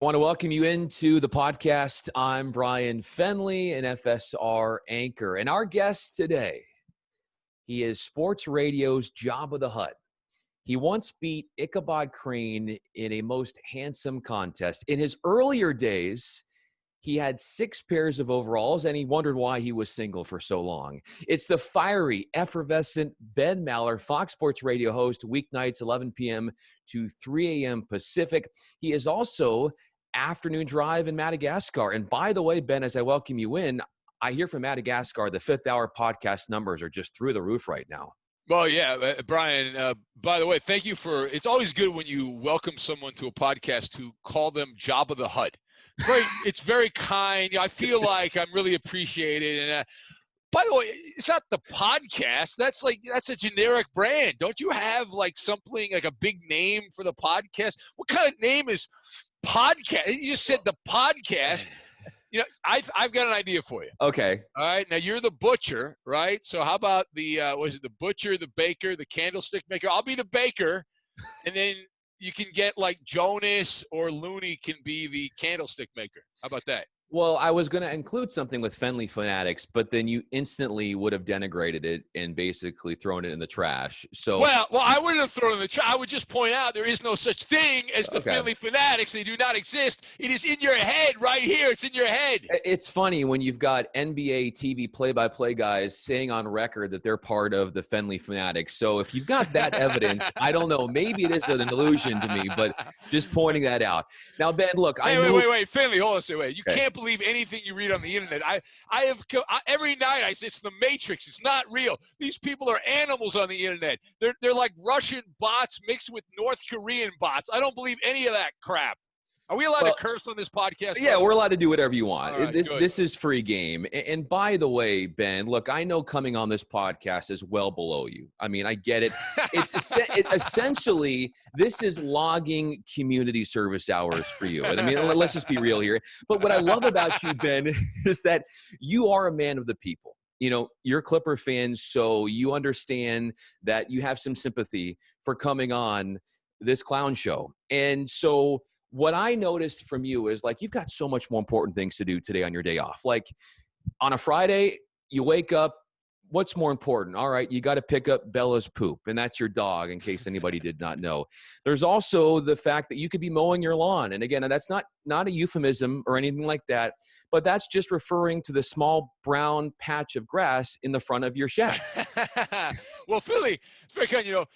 I want to welcome you into the podcast. I'm Bryan Fenley, an FSR anchor. And our guest today, he is sports radio's Jabba the Hutt. He once beat Ichabod Crane in a most handsome contest. In his earlier days, he had 6 pairs of overalls, and he wondered why he was single for so long. It's the fiery, effervescent Ben Mallard, Fox Sports Radio host, weeknights 11 p.m. to 3 a.m. Pacific. He is also Afternoon Drive in Madagascar. And by the way, Ben, as I welcome you in, I hear from Madagascar, the Fifth Hour podcast numbers are just through the roof right now. Well, yeah, Bryan, by the way, thank you it's always good when you welcome someone to a podcast to call them Jabba the Hutt. It's very kind. I feel like I'm really appreciated. And by the way, it's not the podcast. That's a generic brand. Don't you have something like a big name for the podcast? What kind of name is podcast? You just said the podcast. I've got an idea for you. Okay. All right. Now you're the butcher, right? So how about the the butcher, the baker, the candlestick maker? I'll be the baker, and then you can get Jonas or Looney can be the candlestick maker. How about that? Well, I was going to include something with Fenley Fanatics, but then you instantly would have denigrated it and basically thrown it in the trash. So well, I wouldn't have thrown it in the trash. I would just point out there is no such thing as the Fenley Fanatics. They do not exist. It is in your head right here. It's in your head. It's funny when you've got NBA TV play-by-play guys saying on record that they're part of the Fenley Fanatics. So if you've got that evidence, I don't know. Maybe it is an illusion to me, but just pointing that out. Now, Ben, look. Wait. Fenley, hold on a second. Wait. You can't believe anything you read on the internet. Every night I say it's the Matrix. It's not real. These people are animals on the internet. They're like Russian bots mixed with North Korean bots. I don't believe any of that crap. Are we allowed to curse on this podcast? Yeah, we're allowed to do whatever you want. Right, this is free game. And by the way, Ben, look, I know coming on this podcast is well below you. I mean, I get it. Essentially, this is logging community service hours for you. And I mean, let's just be real here. But what I love about you, Ben, is that you are a man of the people. You're Clipper fans, so you understand that you have some sympathy for coming on this clown show. And so what I noticed from you is you've got so much more important things to do today on your day off. On a Friday, you wake up, what's more important? All right, you got to pick up Bella's poop, and that's your dog, in case anybody did not know. There's also the fact that you could be mowing your lawn. And again, that's not a euphemism or anything like that, but that's just referring to the small brown patch of grass in the front of your shed. Well, Philly, it's very kind, you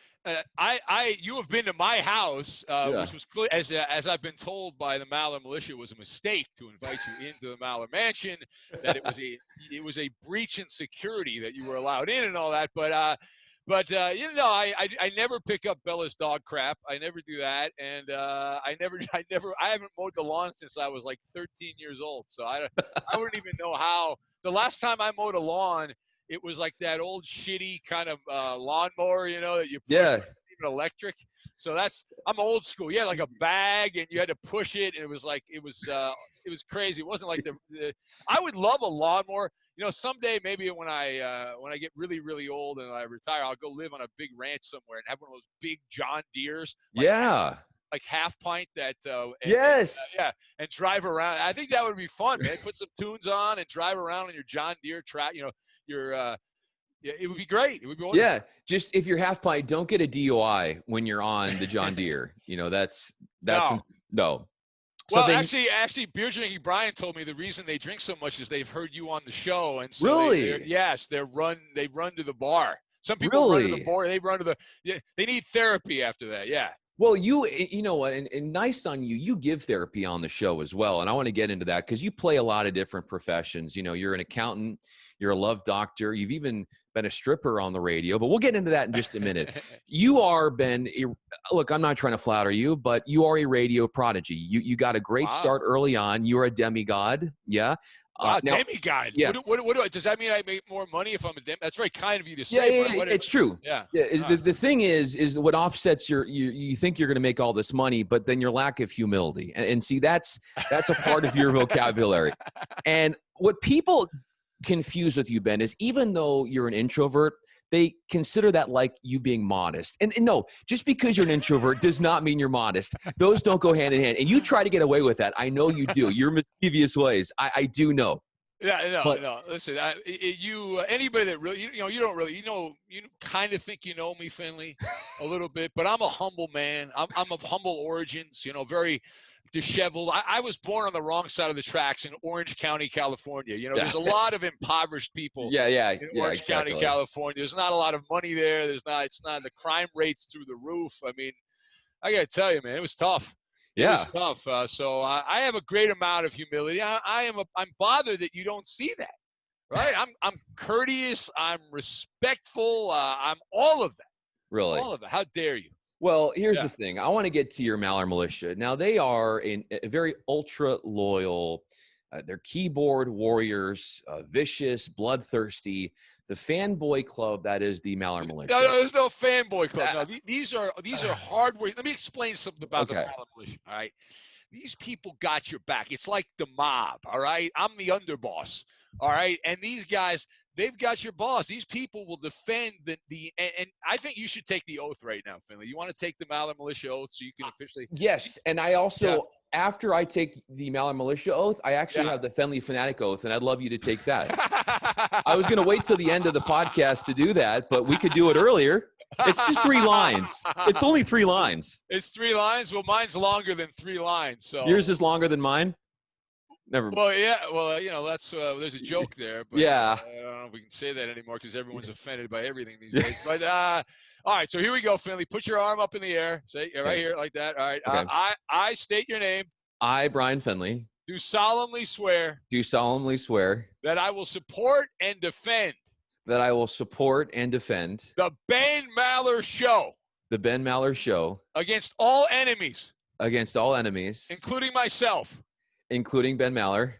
have been to my house, which was clear, as I've been told by the Mallard Militia, was a mistake to invite you into the Mallard Mansion. That it was a breach in security that you were allowed in and all that. But I never pick up Bella's dog crap. I never do that, and I haven't mowed the lawn since I was 13 years old. So I wouldn't even know how. The last time I mowed a lawn, it was like that old shitty kind of lawnmower, that you push, even electric. So I'm old school. You had like a bag and you had to push it, and it was crazy. It wasn't like I would love a lawnmower. Someday maybe when I get really, really old and I retire, I'll go live on a big ranch somewhere and have one of those big John Deeres. Like half pint that and drive around. I think that would be fun, man. Put some tunes on and drive around on your John Deere track. It would be great. It would be wonderful. Yeah, just if you're half pint, don't get a DUI when you're on the John Deere. That's no. Well, actually, beer drinking Bryan told me the reason they drink so much is they've heard you on the show, and so really, they run to the bar. Some people run to the bar. They run to they need therapy after that. Yeah. Well, you know what, and nice on you. You give therapy on the show as well, and I want to get into that because you play a lot of different professions. You're an accountant, you're a love doctor, you've even been a stripper on the radio, but we'll get into that in just a minute. You are, Ben, look, I'm not trying to flatter you, but you are a radio prodigy. You got a great start early on. You are a demigod, yeah. Wow, demigod. Yeah. What does that mean? I make more money if I'm a demigod? That's very kind of you to say. Yeah, it's true. Yeah. The thing is what offsets you think you're going to make all this money, but then your lack of humility. And see, that's a part of your vocabulary. And what people confuse with you, Ben, is even though you're an introvert, they consider that like you being modest. And no, just because you're an introvert does not mean you're modest. Those don't go hand in hand. And you try to get away with that. I know you do. Your mischievous ways. I do know. Yeah, But no. Listen, anybody that really, you don't really, you kind of think you know me, Finley, a little bit, but I'm a humble man. I'm of humble origins, very disheveled. I was born on the wrong side of the tracks in Orange County, California. There's a lot of impoverished people yeah, in Orange County, California. There's not a lot of money there. It's not the crime rates through the roof. I mean, I got to tell you, man, it was tough. It was tough. So I have a great amount of humility. I'm bothered that you don't see that, right? I'm courteous. I'm respectful. I'm all of that. Really? All of it. How dare you? Well, here's the thing. I want to get to your Mallard Militia. Now, they are a very ultra loyal. They're keyboard warriors, vicious, bloodthirsty. The fanboy club that is the Mallard Militia. No, there's no fanboy club. No, these are hard work. Let me explain something about the Mallard Militia. All right, these people got your back. It's like the mob. All right, I'm the underboss. All right, and these guys, they've got your boss. These people will defend and I think you should take the oath right now, Finley. You want to take the Mallard Militia oath so you can officially. Yes, and I also. After I take the Mallard Militia oath, I actually have the Fenley Fanatic oath, and I'd love you to take that. I was going to wait till the end of the podcast to do that, but we could do it earlier. It's just 3 lines. It's only 3 lines. It's 3 lines? Well, mine's longer than 3 lines. So yours is longer than mine? Never. Well, yeah. Well, that's there's a joke there. But, yeah. I don't know if we can say that anymore because everyone's offended by everything these days. But all right, so here we go, Finley. Put your arm up in the air. Say right here, like that. All right. Okay. I state your name. I, Bryan Fenley. Do solemnly swear. Do solemnly swear. That I will support and defend. That I will support and defend. The Ben Mallard Show. The Ben Mallard Show. Against all enemies. Against all enemies. Including myself. Including Ben Mallard.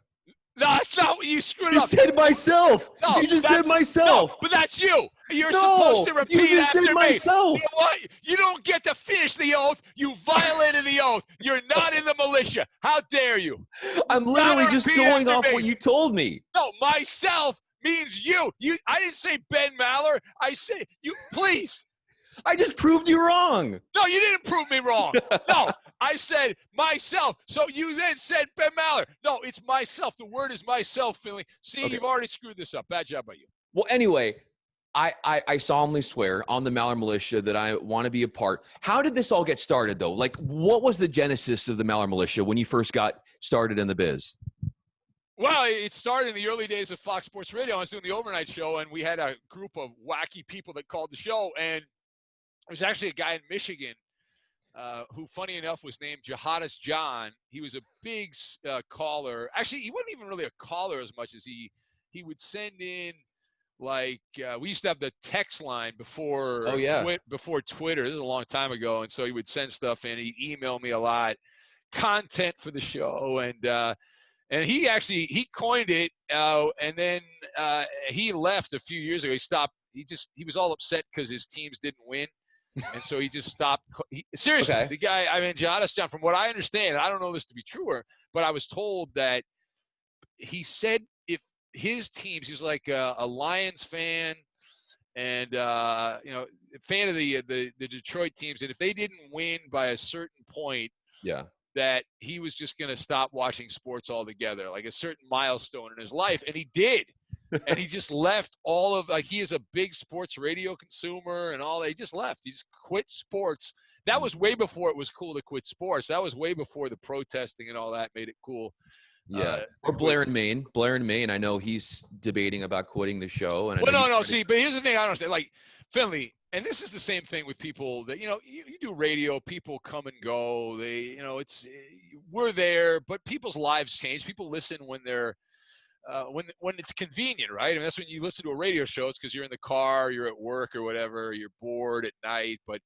No, that's not what you screwed up. You said myself. No, you just said myself. No, but that's you. You're supposed to repeat you just after said myself. Me. You know what? You don't get to finish the oath. You violated the oath. You're not in the militia. How dare you? I'm literally just going off what you told me. No, myself means you. I didn't say Ben Mallard. I said you. Please. I just proved you wrong. No, you didn't prove me wrong. No, I said myself. So you then said Ben Mallard. No, it's myself. The word is myself, Finley. See, You've already screwed this up. Bad job by you. Well, anyway, I solemnly swear on the Mallard Militia that I want to be a part. How did this all get started, though? Like, what was the genesis of the Mallard Militia when you first got started in the biz? Well, it started in the early days of Fox Sports Radio. I was doing the overnight show, and we had a group of wacky people that called the show, and there was actually a guy in Michigan who, funny enough, was named Jihadist John. He was a big caller. Actually, he wasn't even really a caller as much as he would send in, like, we used to have the text line before before Twitter. This is a long time ago, and so he would send stuff in. He'd email me a lot, content for the show, and he coined it, and then he left a few years ago. He stopped. He was all upset because his teams didn't win. And so he just stopped. Seriously, the guy, Jihadist John, from what I understand, I don't know this to be true, but I was told that he said if his teams, he was like a Lions fan and, fan of the Detroit teams. And if they didn't win by a certain point, that he was just going to stop watching sports altogether, like a certain milestone in his life. And he did. And he just left he is a big sports radio consumer and all that. He just left. He just quit sports. That was way before it was cool to quit sports. That was way before the protesting and all that made it cool. Yeah. Or Blair in Maine. Blair in Maine. I know he's debating about quitting the show. And See, but here's the thing I don't understand. Like, Finley, and this is the same thing with people that, you do radio, people come and go. They, we're there, but people's lives change. People listen when they're, when it's convenient, right? I mean, that's when you listen to a radio show. It's because you're in the car, you're at work or whatever, you're bored at night. But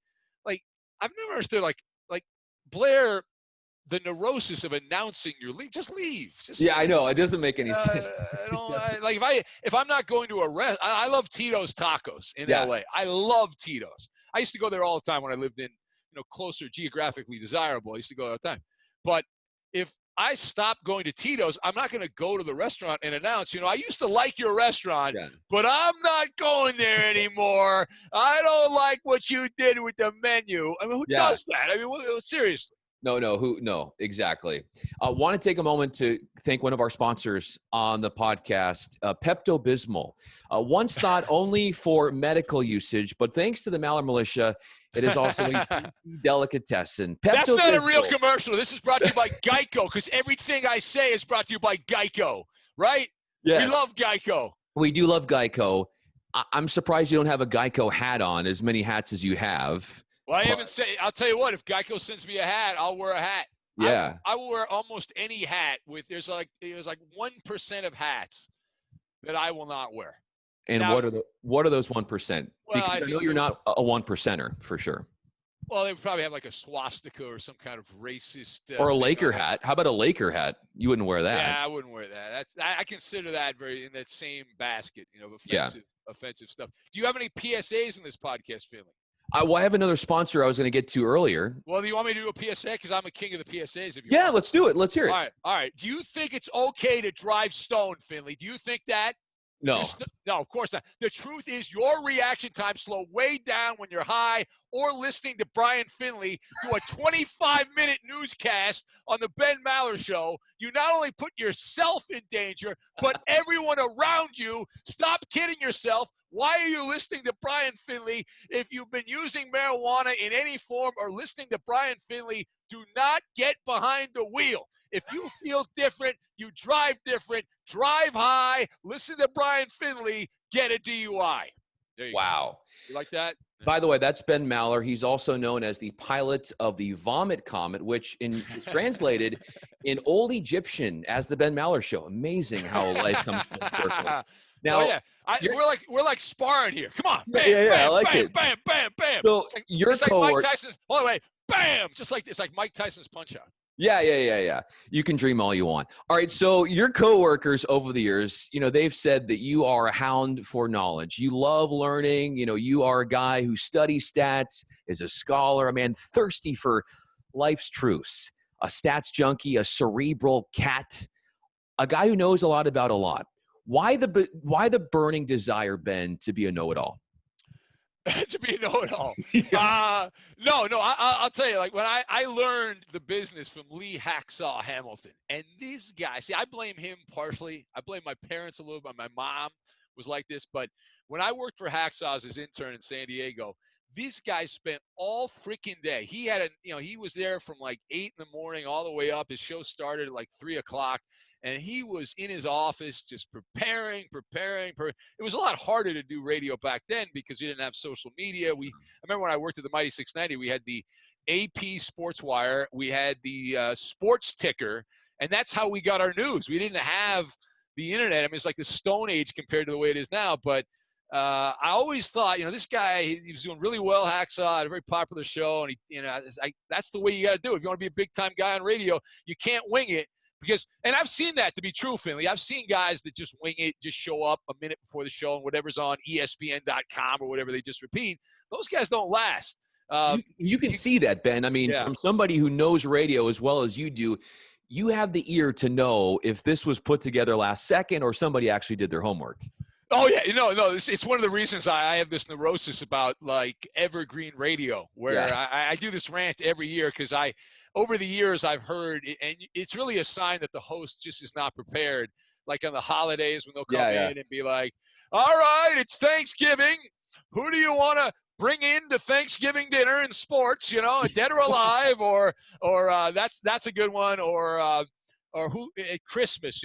like, I've never understood like Blair, the neurosis of announcing your leave. Just leave. I know it doesn't make any sense. If I'm not going to a rest, I love Tito's Tacos in LA. I love Tito's. I used to go there all the time when I lived in, closer geographically desirable. I used to go all the time. But if I stopped going to Tito's. I'm not going to go to the restaurant and announce, I used to like your restaurant, Yeah. but I'm not going there anymore. I don't like what you did with the menu. I mean, who does that? I mean, seriously. No, exactly. I want to take a moment to thank one of our sponsors on the podcast, Pepto-Bismol. Once thought only for medical usage, but thanks to the Mallard Militia, it is also a tasty delicatessen. That's not a real Pepto-Bismol. commercial. This is brought to you by Geico, because everything I say is brought to you by Geico, right? Yes. We love Geico. We do love Geico. I'm surprised you don't have a Geico hat on, as many hats as you have. Well, I'll tell you what, if Geico sends me a hat, I'll wear a hat. Yeah. I will wear almost any hat there's like 1% of hats that I will not wear. And now, what are those 1%? Well, because I know you're not a 1%er for sure. Well, they would probably have like a swastika or some kind of racist. Or a Laker hat. How about a Laker hat? You wouldn't wear that. Yeah, I wouldn't wear that. I consider that very in that same basket, offensive stuff. Do you have any PSAs in this podcast, Finley? I have another sponsor I was going to get to earlier. Well, do you want me to do a PSA? Because I'm a king of the PSAs. Yeah, let's do it. Let's hear it. All right. Do you think it's okay to drive stoned, Finley? Do you think that? No. No, of course not. The truth is your reaction time slow way down when you're high or listening to Bryan Fenley do a 25-minute newscast on the Ben Mallard Show. You not only put yourself in danger, but everyone around you. Stop kidding yourself. Why are you listening to Bryan Fenley? If you've been using marijuana in any form or listening to Bryan Fenley, do not get behind the wheel. If you feel different, you drive different, drive high, listen to Bryan Fenley, get a DUI. There you Wow. go. You like that? By the way, that's Ben Mallard. He's also known as the pilot of the Vomit Comet, which is translated in Old Egyptian as the Ben Mallard Show. Amazing how life comes full circle. Now, we're like sparring here. Come on, bam, yeah, bam, I like bam, it. bam, bam, bam. So it's like Mike Tyson's. Hold on, wait, bam! It's like Mike Tyson's punch out. Yeah. You can dream all you want. All right, so your coworkers over the years, they've said that you are a hound for knowledge. You love learning. You are a guy who studies stats, is a scholar, a man thirsty for life's truths, a stats junkie, a cerebral cat, a guy who knows a lot about a lot. Why the burning desire, Ben, to be a know-it-all? To be a know-it-all. No. I'll tell you, like when I learned the business from Lee Hacksaw Hamilton, and this guy, see, I blame him partially. I blame my parents a little bit. My mom was like this, but when I worked for Hacksaw as his intern in San Diego, this guy spent all freaking day. He had he was there from like 8 in the morning all the way up. His show started at like 3 o'clock. And he was in his office just preparing. It was a lot harder to do radio back then because we didn't have social media. I remember when I worked at the Mighty 690, we had the AP Sports Wire. We had the Sports Ticker. And that's how we got our news. We didn't have the internet. I mean, it's like the Stone Age compared to the way it is now. But I always thought, this guy, he was doing really well, Hacksaw, had a very popular show. And that's the way you got to do it. If you want to be a big-time guy on radio, you can't wing it. And I've seen that to be true, Finley. I've seen guys that just wing it, just show up a minute before the show and whatever's on ESPN.com or whatever, they just repeat. Those guys don't last. You can see that, Ben. I mean, from somebody who knows radio as well as you do, you have the ear to know if this was put together last second or somebody actually did their homework. Oh, yeah. No. It's one of the reasons I have this neurosis about, like, evergreen radio, where I do this rant every year because over the years, I've heard, and it's really a sign that the host just is not prepared. Like on the holidays when they'll come in and be like, all right, it's Thanksgiving. Who do you want to bring in to Thanksgiving dinner in sports, dead or alive, or that's a good one. Or who at Christmas,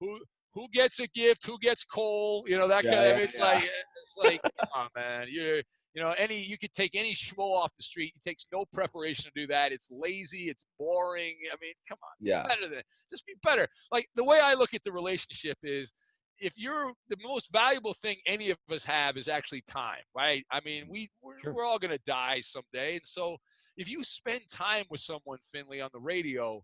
who gets a gift, who gets coal, that kind of, it's like, come on, man, you could take any schmo off the street. It takes no preparation to do that. It's lazy. It's boring. I mean, come on. Yeah. Be better than it. Just be better. Like the way I look at the relationship is if you're the most valuable thing any of us have is actually time, right? I mean, we're all going to die someday. And so if you spend time with someone, Finley, on the radio,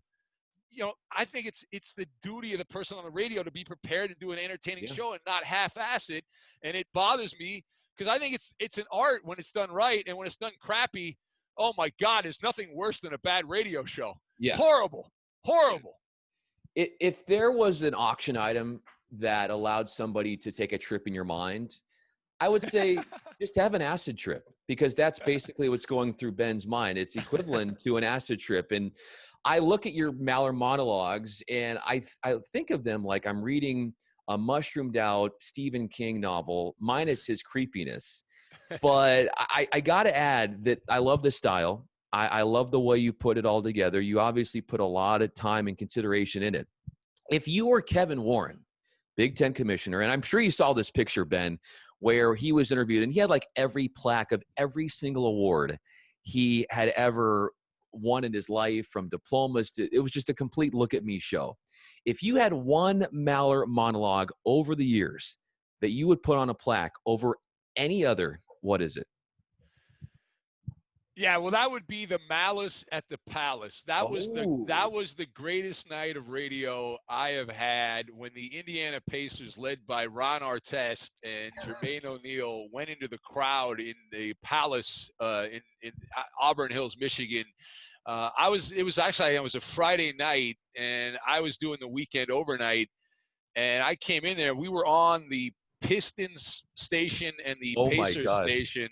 I think it's the duty of the person on the radio to be prepared to do an entertaining show and not half-ass it. And it bothers me because I think it's an art when it's done right, and when it's done crappy, oh my God, there's nothing worse than a bad radio show. Yeah. Horrible. If there was an auction item that allowed somebody to take a trip in your mind, I would say just have an acid trip, because that's basically what's going through Ben's mind. It's equivalent to an acid trip. And I look at your Mallard monologues and I think of them like I'm reading a mushroomed out Stephen King novel minus his creepiness. But I got to add that I love the style. I love the way you put it all together. You obviously put a lot of time and consideration in it. If you were Kevin Warren, Big Ten commissioner, and I'm sure you saw this picture, Ben, where he was interviewed and he had like every plaque of every single award he had ever won in his life, from diplomas to, it was just a complete look at me show. If you had one Mallard monologue over the years that you would put on a plaque over any other, what is it? Yeah, well, that would be the Malice at the Palace. That was the greatest night of radio I have had, when the Indiana Pacers, led by Ron Artest and Jermaine O'Neal, went into the crowd in the Palace in Auburn Hills, Michigan. It was a Friday night, and I was doing the weekend overnight, and I came in there. We were on the Pistons station and the Pacers station.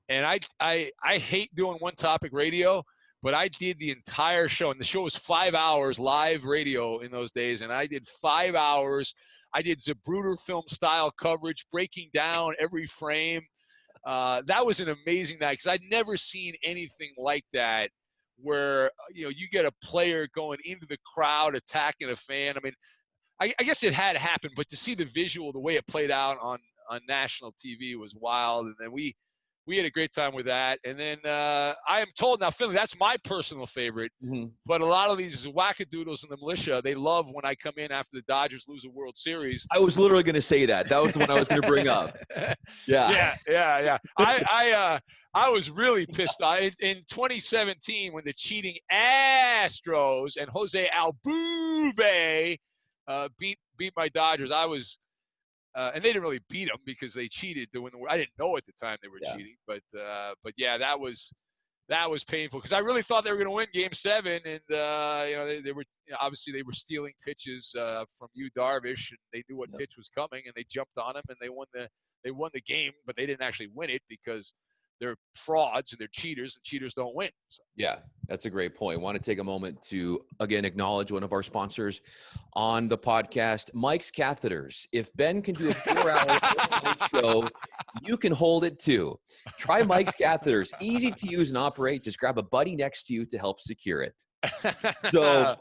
And I hate doing one topic radio, but I did the entire show. And the show was 5 hours live radio in those days. And I did 5 hours. I did Zapruder film style coverage, breaking down every frame. That was an amazing night, because I'd never seen anything like that, where, you get a player going into the crowd, attacking a fan. I mean, I guess it had happened, but to see the visual, the way it played out on national TV was wild. And then we had a great time with that. And then I am told now, Finley, that's my personal favorite. Mm-hmm. But a lot of these wackadoodles in the militia, they love when I come in after the Dodgers lose a World Series. I was literally going to say that. That was the one I was going to bring up. Yeah. Yeah. I was really pissed off. In 2017, when the cheating Astros and Jose Altuve beat my Dodgers, I was – and they didn't really beat them because they cheated to win the. I didn't know at the time they were cheating, but yeah, that was painful, because I really thought they were going to win Game 7, and they were obviously they were stealing pitches from Yu Darvish, and they knew what pitch was coming, and they jumped on him, and they won the game, but they didn't actually win it because they're frauds and they're cheaters, and cheaters don't win. So. Yeah, that's a great point. I want to take a moment to, again, acknowledge one of our sponsors on the podcast, Mike's Catheters. If Ben can do a 4-hour show, you can hold it too. Try Mike's Catheters. Easy to use and operate. Just grab a buddy next to you to help secure it. So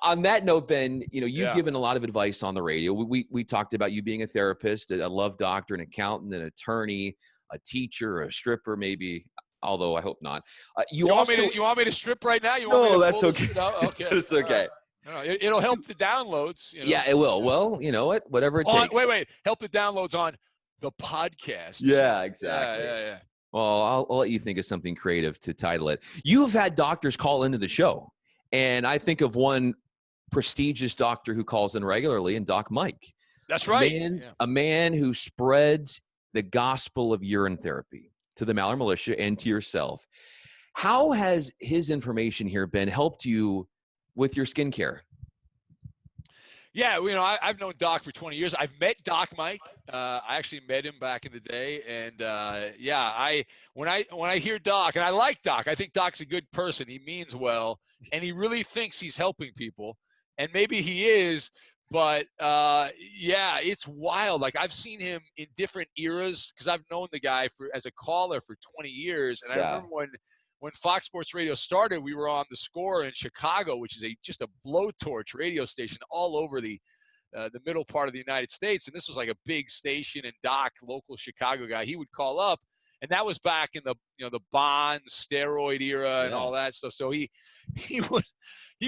on that note, Ben, you've given a lot of advice on the radio. We talked about you being a therapist, a love doctor, an accountant, an attorney, a teacher, a stripper, maybe, although I hope not. You want me to strip right now? No, that's okay. Okay. It's okay. It'll help the downloads. Yeah, it will. Well, you know what? Whatever it takes. Wait. Help the downloads on the podcast. Yeah, exactly. Yeah. Well, I'll let you think of something creative to title it. You've had doctors call into the show, and I think of one prestigious doctor who calls in regularly, and Doc Mike. That's right. A man who spreads the gospel of urine therapy to the Mallard Militia and to yourself. How has his information here been helped you with your skincare? Yeah, I've known Doc for 20 years. I've met Doc Mike. I actually met him back in the day, and when I hear Doc, and I like Doc, I think Doc's a good person. He means well, and he really thinks he's helping people, and maybe he is. But it's wild. Like, I've seen him in different eras, because I've known the guy as a caller for 20 years, and I remember when Fox Sports Radio started, we were on The Score in Chicago, which is just a blowtorch radio station all over the middle part of the United States. And this was like a big station, and Doc, local Chicago guy, he would call up, and that was back in the the Bond steroid era and all that stuff. So he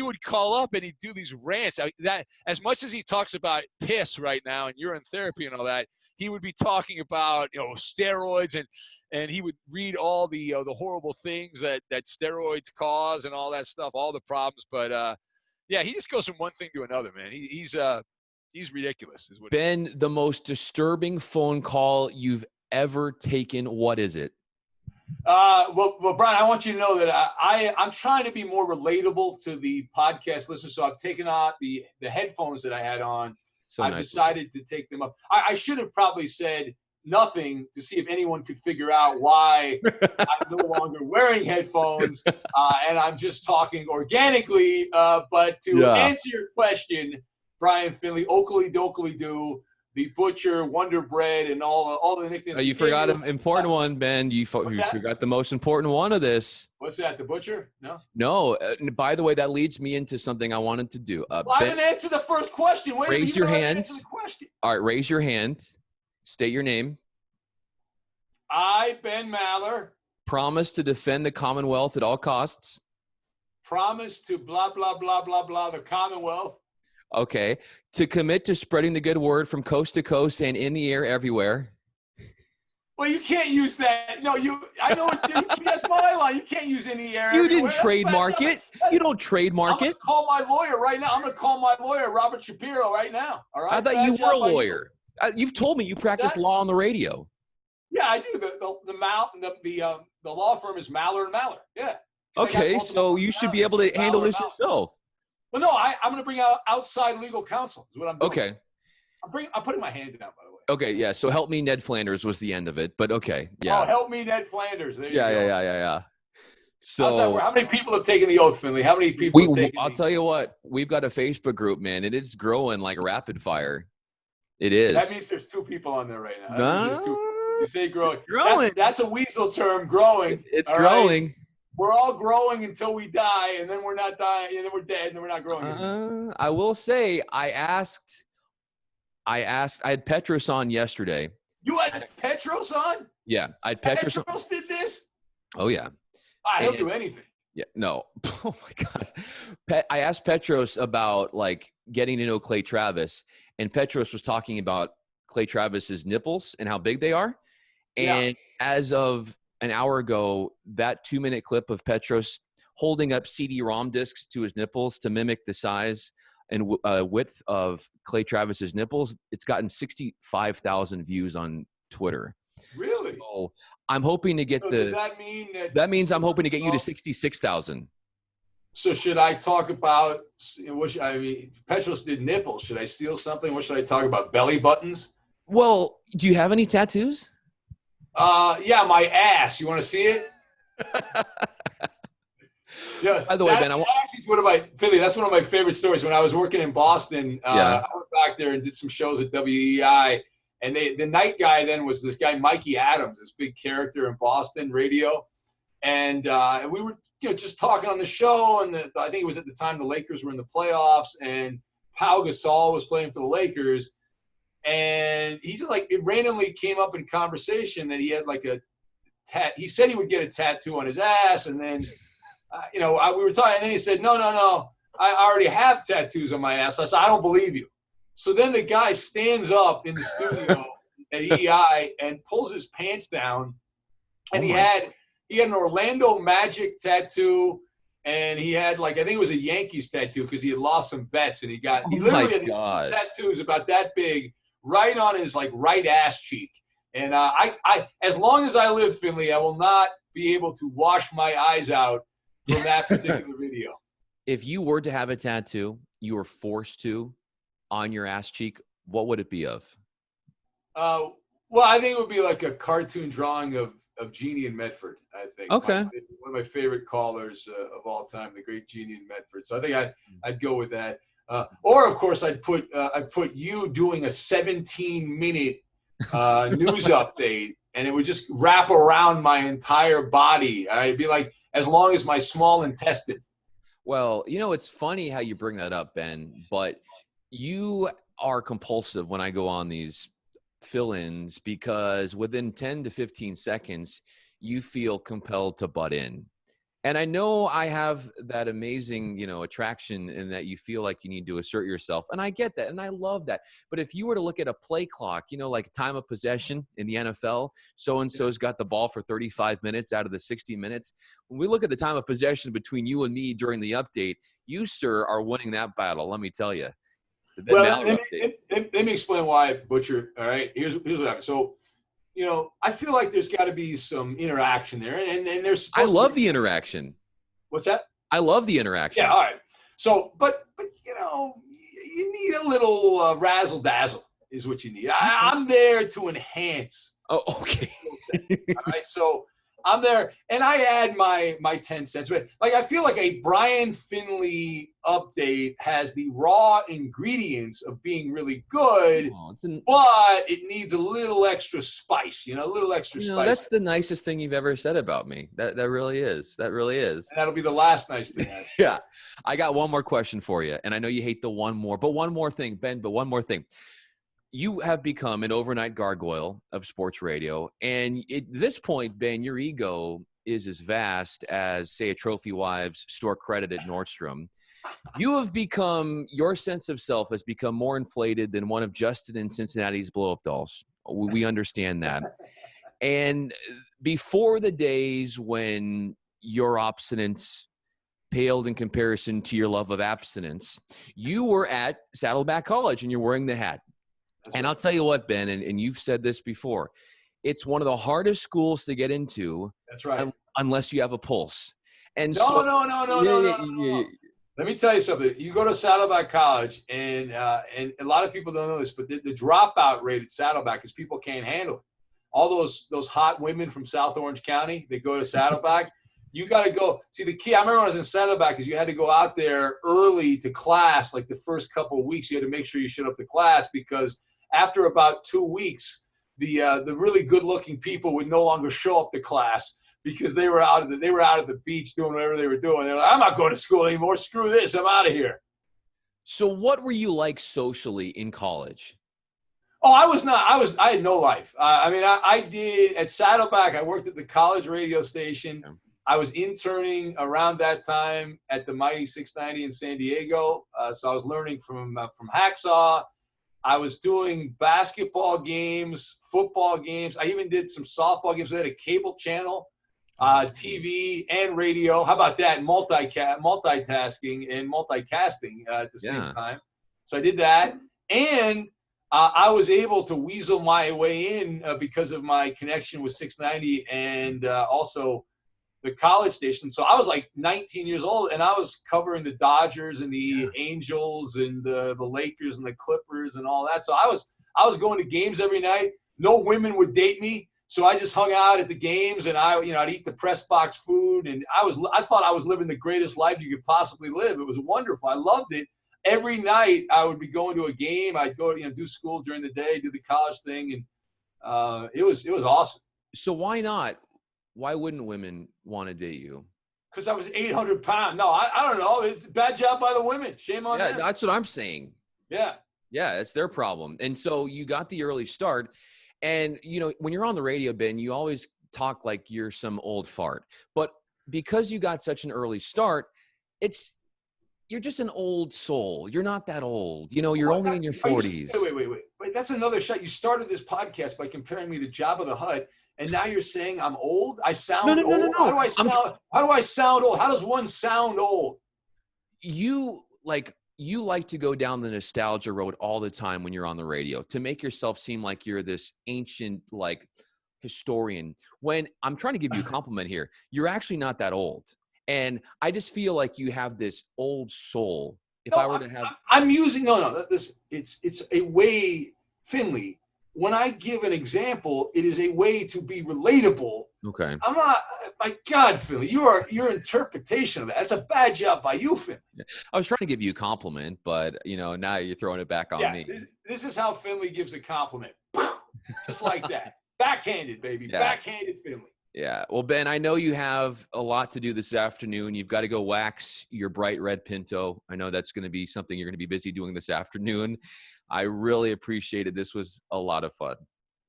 would call up and he'd do these rants. That, as much as he talks about piss right now and urine therapy and all that, he would be talking about steroids, and he would read all the horrible things that steroids cause and all that stuff, all the problems. But he just goes from one thing to another, man. He's ridiculous, is what. Ben, the most disturbing phone call you've ever taken, what is it? Well, Brian, I want you to know that I'm trying to be more relatable to the podcast listeners. So I've taken out the headphones that I had on. So I've nice. decided to take them up. I should have probably said nothing to see if anyone could figure out why I'm no longer wearing headphones and I'm just talking organically. But to answer your question, Bryan Fenley, Oakley Dokley Doo, the Butcher, Wonder Bread, and all the nicknames. You forgot an important one, Ben. You forgot the most important one of this. What's that? The Butcher? No. No. By the way, that leads me into something I wanted to do. Well, I haven't answered the first question. Wait raise your hand. Answer the question. All right, raise your hand. State your name. I, Ben Mallard. Promise to defend the Commonwealth at all costs. Promise to blah, blah, blah, blah, blah, the Commonwealth. Okay. To commit to spreading the good word from coast to coast and in the air everywhere. Well, you can't use that. No, I know that's my line. You can't use in the air. You didn't trademark it. You don't trademark it. I'm going to call my lawyer right now. I'm going to call my lawyer, Robert Shapiro, right now. All right. I thought you were a lawyer. You've told me you practice law on the radio. Yeah, I do. The law firm is Mallard Mallard. Yeah. Okay, so you should be able to handle this yourself. Well, no, I'm going to bring out outside legal counsel is what I'm doing. Okay. I'm putting my hand down, by the way. Okay, yeah. So help me, Ned Flanders was the end of it, but okay, yeah. Oh, help me, Ned Flanders. There you go. Yeah. So how many people have taken the oath, Finley? How many people have taken I'll tell you what, we've got a Facebook group, man, and it's growing like rapid fire. It is. That means there's 2 people on there right now. No. You say growing. It's growing. That's a weasel term, growing. It's growing. Right? We're all growing until we die, and then we're not dying, and then we're dead, and then we're not growing anymore. I will say, I had Petros on yesterday. You had Petros on? Yeah, I had Petros. Petros did this? Oh, yeah. He'll do anything. Yeah, no. Oh, my God. I asked Petros about, like, getting to know Clay Travis, and Petros was talking about Clay Travis's nipples and how big they are. And as of an hour ago, that 2-minute clip of Petros holding up CD-ROM discs to his nipples to mimic the size and width of Clay Travis's nipples, it's gotten 65,000 views on Twitter. Really? So I'm hoping to get does that mean that means I'm hoping to get you to 66,000. So should I talk about Petros did nipples. Should I steal something? What should I talk about? Belly buttons? Well, do you have any tattoos? Yeah, my ass. You want to see it? Yeah. By the way, Ben, that's one of my favorite stories. When I was working in Boston, I went back there and did some shows at WEI, and the night guy then was this guy Mikey Adams, this big character in Boston radio, and we were just talking on the show, and I think it was at the time the Lakers were in the playoffs, and Pau Gasol was playing for the Lakers. And he just it randomly came up in conversation that he had like he said he would get a tattoo on his ass. And then, we were talking, and then he said, no, I already have tattoos on my ass. I said, I don't believe you. So then the guy stands up in the studio at EI and pulls his pants down. And he had an Orlando Magic tattoo. And he had I think it was a Yankees tattoo because he had lost some bets. And he literally had tattoos about that big right on his right ass cheek. And I as long as I live, Finley, I will not be able to wash my eyes out from that particular video. If you were to have a tattoo, you were forced to on your ass cheek, what would it be of? Well, I think it would be like a cartoon drawing of Jeannie in Medford, I think. Okay. One of my favorite callers of all time, the great Jeannie in Medford. So I think I'd go with that. Or of course I'd put you doing a 17-minute news update, and it would just wrap around my entire body. I'd be like as long as my small intestine. Well, it's funny how you bring that up, Ben, but you are compulsive when I go on these fill-ins because within 10 to 15 seconds, you feel compelled to butt in. And I know I have that amazing, attraction in that you feel like you need to assert yourself. And I get that. And I love that. But if you were to look at a play clock, like time of possession in the NFL, so-and-so's got the ball for 35 minutes out of the 60 minutes. When we look at the time of possession between you and me during the update, you, sir, are winning that battle. Let me tell you. Well, let me explain why, Butcher. All right, here's what happened. So I feel like there's got to be some interaction there, and there's. I love the interaction. What's that? I love the interaction. Yeah, all right. So, but you need a little razzle dazzle is what you need. I'm there to enhance. Oh, okay. All right, so I'm there, and I add my 10 cents. But I feel like a Bryan Fenley update has the raw ingredients of being really good, but it needs a little extra spice. A little extra spice. That's the nicest thing you've ever said about me. That really is. That really is. And that'll be the last nice thing. Yeah, I got one more question for you, and I know you hate the one more, but one more thing, Ben. But one more thing. You have become an overnight gargoyle of sports radio. And at this point, Ben, your ego is as vast as, say, a Trophy Wives store credit at Nordstrom. Your sense of self has become more inflated than one of Justin and Cincinnati's blow-up dolls. We understand that. And before the days when your obstinance paled in comparison to your love of abstinence, you were at Saddleback College and you're wearing the hat. And I'll tell you what, Ben, and you've said this before, it's one of the hardest schools to get into. That's right. Unless you have a pulse. And No. Let me tell you something. You go to Saddleback College, and a lot of people don't know this, but the dropout rate at Saddleback is people can't handle it. All those hot women from South Orange County, they go to Saddleback. You got to go. See, the key, I remember when I was in Saddleback, is you had to go out there early to class, like the first couple of weeks. You had to make sure you showed up to class because after about 2 weeks, the really good-looking people would no longer show up to class because they were out at the beach doing whatever they were doing. They're like, I'm not going to school anymore. Screw this. I'm out of here. So what were you like socially in college? Oh, I had no life. I did at Saddleback. I worked at the college radio station. I was interning around that time at the Mighty 690 in San Diego. So I was learning from Hacksaw. I was doing basketball games, football games. I even did some softball games. We had a cable channel, TV and radio. How about that? Multitasking and multicasting at the same time. So I did that. And I was able to weasel my way in because of my connection with 690 and also the college station. So I was like 19 years old, and I was covering the Dodgers and the Angels and the Lakers and the Clippers and all that. So I was going to games every night. No women would date me, so I just hung out at the games, and I'd eat the press box food, and I thought I was living the greatest life you could possibly live. It was wonderful. I loved it. Every night I would be going to a game. I'd go do school during the day, do the college thing, and it was awesome. So why not? Why wouldn't women want to date you? Because I was 800 pounds. No, I don't know. It's a bad job by the women. Shame on them. Yeah, that's what I'm saying. Yeah. Yeah, it's their problem. And so you got the early start. And, when you're on the radio, Ben, you always talk like you're some old fart. But because you got such an early start, you're just an old soul. You're not that old. You're only in your 40s. Wait. That's another shot. You started this podcast by comparing me to Jabba the Hutt. And now you're saying I'm old? I sound old? No. How do I sound old? How does one sound old? You like to go down the nostalgia road all the time when you're on the radio to make yourself seem like you're this ancient, historian. When I'm trying to give you a compliment here, you're actually not that old. And I just feel like you have this old soul. I'm using, it's a way, Finley. When I give an example, it is a way to be relatable. Okay. I'm not, my God, Philly, your interpretation of that. That's a bad job by you, Finley. I was trying to give you a compliment, but now you're throwing it back on me. This is how Finley gives a compliment. Just like that. Backhanded, baby. Yeah. Backhanded Finley. Yeah. Well, Ben, I know you have a lot to do this afternoon. You've got to go wax your bright red Pinto. I know that's going to be something you're going to be busy doing this afternoon. I really appreciated it. This was a lot of fun.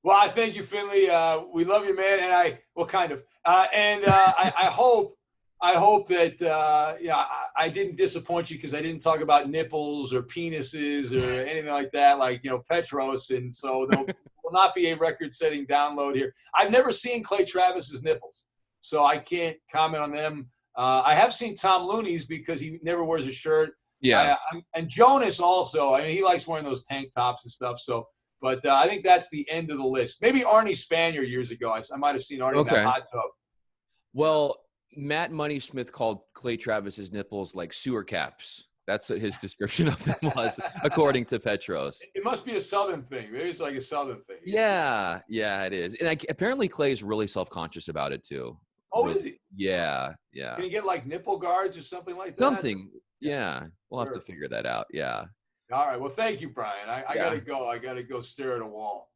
Well, I thank you, Finley. We love you, man. And I hope that I didn't disappoint you because I didn't talk about nipples or penises or anything like that, Petros. And so there will not be a record-setting download here. I've never seen Clay Travis's nipples, so I can't comment on them. I have seen Tom Looney's because he never wears a shirt. Yeah. And Jonas also. I mean, he likes wearing those tank tops and stuff. So, But I think that's the end of the list. Maybe Arnie Spanier years ago. I might have seen Arnie in that hot tub. Well, Matt Money Smith called Clay Travis's nipples like sewer caps. That's what his description of them was, according to Petros. It must be a Southern thing. Maybe it's like a Southern thing. Yeah, it is. And apparently Clay is really self-conscious about it too. Oh, really, is he? Yeah. Can you get like nipple guards or something like that? Something. Yeah. We'll have to figure that out. Yeah. All right. Well, thank you, Bryan. I gotta go. I gotta go stare at a wall.